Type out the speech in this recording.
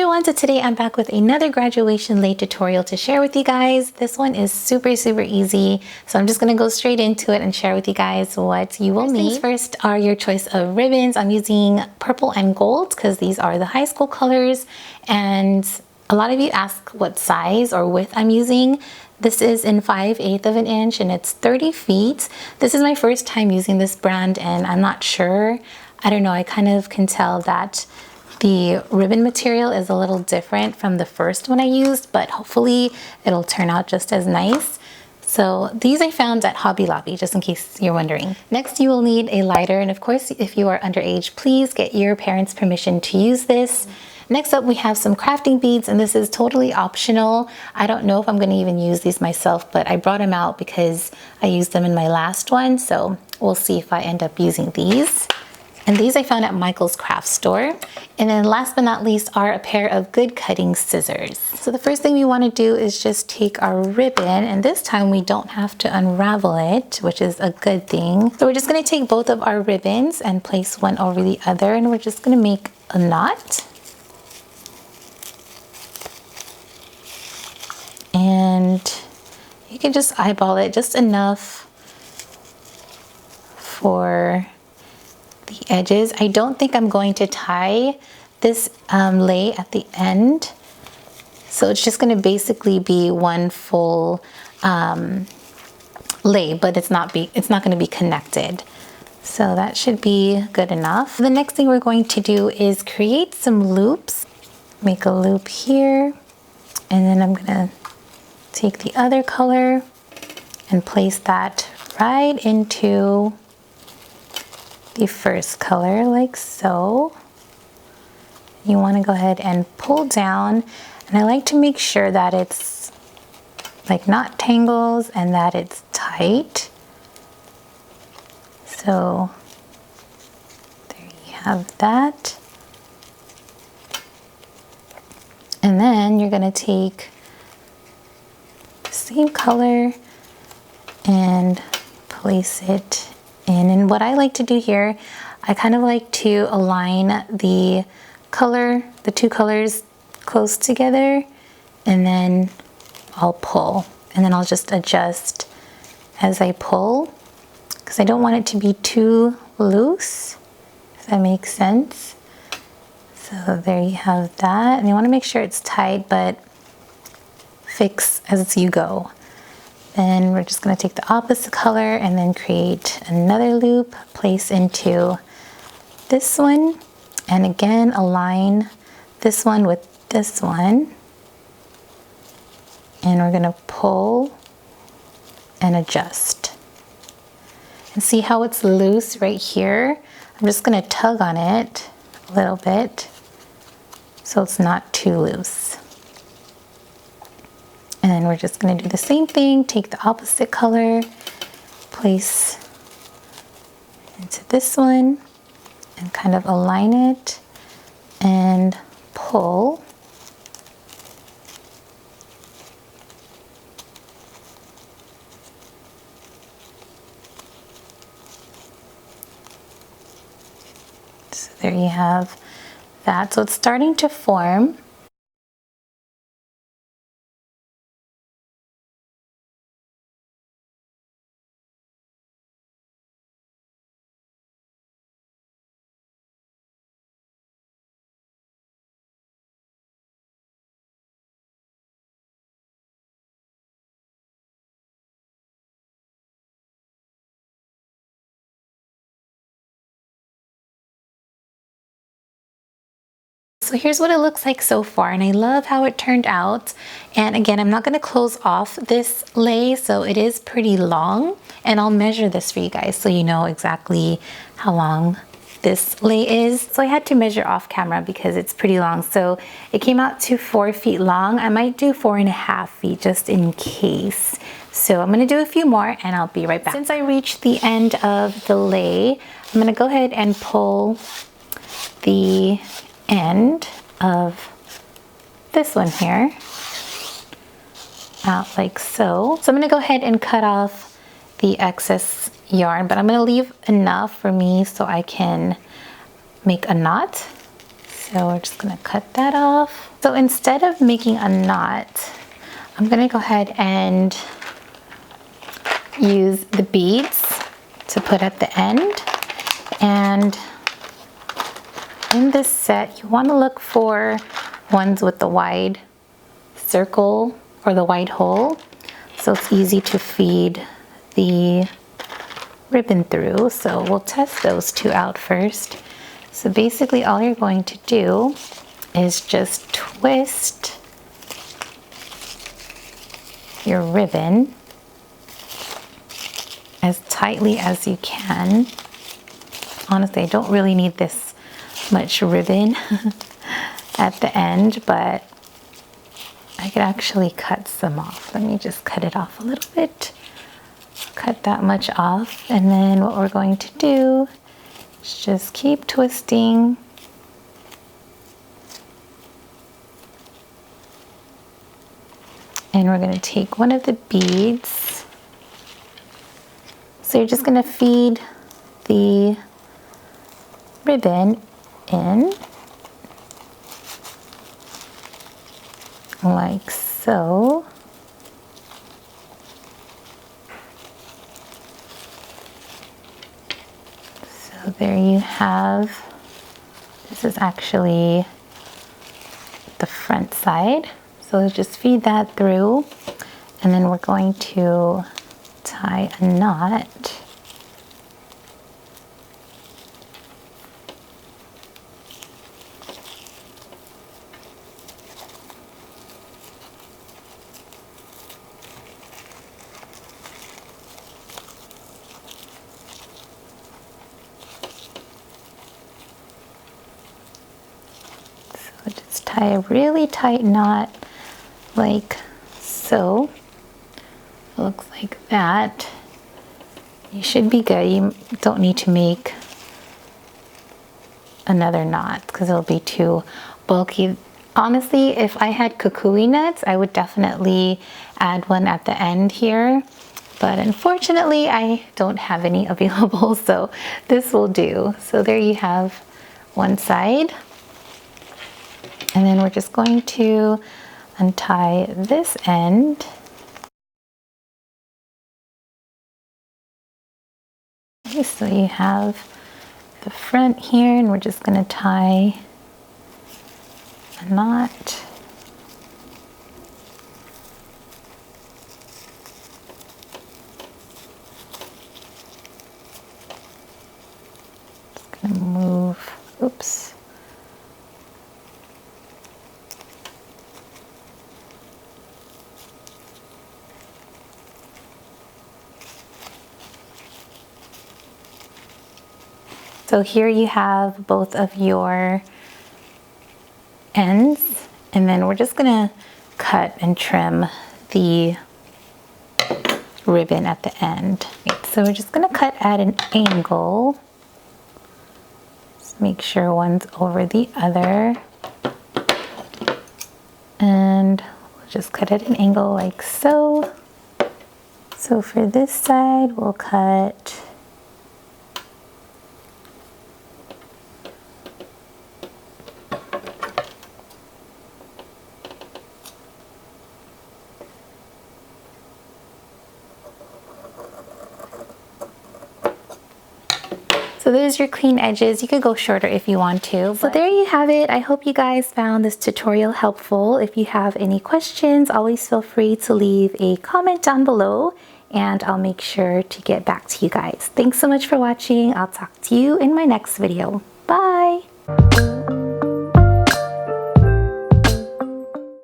everyone, so today I'm back with another graduation lay tutorial to share with you guys. This one is super easy, so I'm just gonna go straight into it and share with you guys what you will need. First are your choice of ribbons. I'm using purple and gold because these are the high school colors, and a lot of you ask what size or width I'm using. This is in 5/8 of an inch and it's 30 feet. This is my first time using this brand and I'm not sure. I don't know, I kind of can tell that the ribbon material is a little different from the first one I used, but hopefully it'll turn out just as nice. So these I found at Hobby Lobby, just in case you're wondering. Next, you will need a lighter, and of course, if you are underage, please get your parents' permission to use this. Next up, we have some crafting beads, and this is totally optional. I don't know if I'm gonna even use these myself, but I brought them out because I used them in my last one, so we'll see if I end up using these. And these I found at Michael's craft store. And then last but not least are a pair of good cutting scissors. So the first thing we want to do is just take our ribbon, and this time we don't have to unravel it, which is a good thing. So we're just going to take both of our ribbons and place one over the other, and we're just going to make a knot. And you can just eyeball it just enough for the edges. I don't think I'm going to tie this lay at the end, so it's just going to basically be one full lay, but it's not going to be connected, so that should be good enough. The next thing we're going to do is create some loops. Make a loop here, and then I'm going to take the other color and place that right into the first color, like so. You want to go ahead and pull down, and I like to make sure that it's like not tangles and that it's tight. So there you have that. And then you're going to take the same color and place it in. And what I like to do here, I kind of like to align the two colors close together, and then I'll pull, and then I'll just adjust as I pull, because I don't want it to be too loose, if that makes sense. So there you have that, and you want to make sure it's tight, but fix as you go. Then we're just going to take the opposite color and then create another loop, place into this one, and again align this one with this one. And we're going to pull and adjust. And see how it's loose right here? I'm just going to tug on it a little bit so it's not too loose. And then we're just going to do the same thing, take the opposite color, place into this one, and kind of align it and pull. So there you have that. So it's starting to form. So here's what it looks like so far, and I love how it turned out. And again, I'm not going to close off this lay, so it is pretty long, and I'll measure this for you guys so you know exactly how long this lay is. So I had to measure off camera because it's pretty long, so it came out to 4 feet long. I might do 4.5 feet just in case. So I'm going to do a few more and I'll be right back. Since I reached the end of the lay, I'm going to go ahead and pull the end of this one here out like so. So I'm going to go ahead and cut off the excess yarn, but I'm going to leave enough for me so I can make a knot. So we're just gonna cut that off. So instead of making a knot, I'm gonna go ahead and use the beads to put at the end. And in this set, you wanna look for ones with the wide circle or the wide hole, so it's easy to feed the ribbon through. So we'll test those two out first. So basically all you're going to do is just twist your ribbon as tightly as you can. Honestly, I don't really need this much ribbon at the end, but I could actually cut some off. Let me just cut it off a little bit. Cut that much off, and then what we're going to do is just keep twisting. And we're going to take one of the beads. So you're just going to feed the ribbon in like so. So there you have, this is actually the front side. So just feed that through, and then we're going to tie a knot. So just tie a really tight knot like so. It looks like that. You should be good. You don't need to make another knot because it'll be too bulky. Honestly, if I had kukui nuts, I would definitely add one at the end here. But unfortunately, I don't have any available, so this will do. So there you have one side. And then we're just going to untie this end. Okay, so you have the front here, and we're just going to tie a knot. Just going to move, oops. So here you have both of your ends, and then we're just gonna cut and trim the ribbon at the end. So we're just gonna cut at an angle. Just make sure one's over the other. And we'll just cut at an angle like so. So for this side, we'll cut So there's your clean edges. You could go shorter if you want to. So there you have it. I hope you guys found this tutorial helpful. If you have any questions, always feel free to leave a comment down below, and I'll make sure to get back to you guys. Thanks so much for watching. I'll talk to you in my next video. Bye!